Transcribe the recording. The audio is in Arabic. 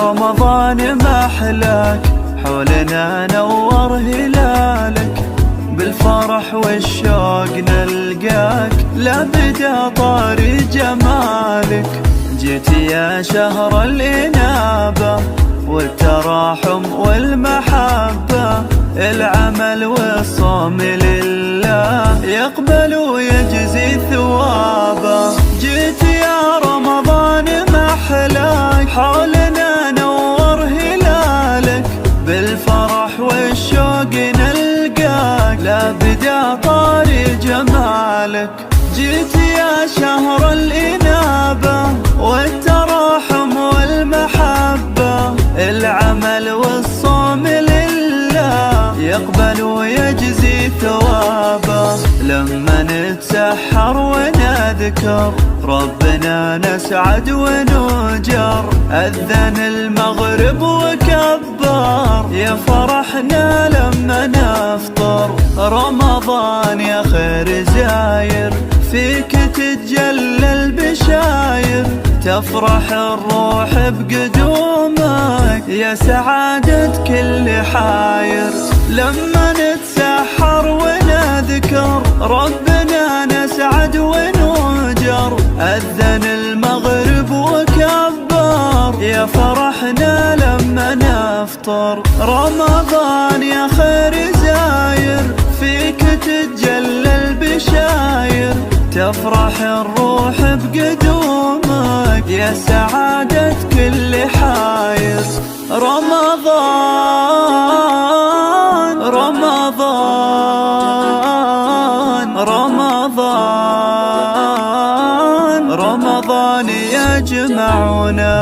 رمضان ما أحلاك، حولنا نور هلالك، بالفرح والشوق نلقاك، لا بدا طاري جمالك. جيت يا شهر الإنابة والتراحم والمحبة، العمل والصوم لله يقبل ويجزي ثوابه. جيت يا رمضان ما أحلاك، حولنا نور هلالك، بالفرح والشوق نلقاك، لا بدا طاري جمالك. جيت يا شهر الإنابة والتراحم والمحبة، العمل والصوم لله يقبل ويجزي ثوابه. لما نتسحر ونذكر ربنا نسعد ونجر، أذن المغرب وكبر، يا فرحنا لما نفطر. رمضان يا خير زاير، فيك تتجلى البشاير، تفرح الروح بقدومك، يا سعادة كل حاير. لما نتسحر ونذكر ربنا نسعد ونجر، أذن المغرب وكبر، يا فرحنا لما نفطر. رمضان يا خير زاير، فيك تتجلى البشاير، تفرح الروح بقدومك، يا سعادة كل حاير. رمضان رمضان رمضان رمضان يجمعنا.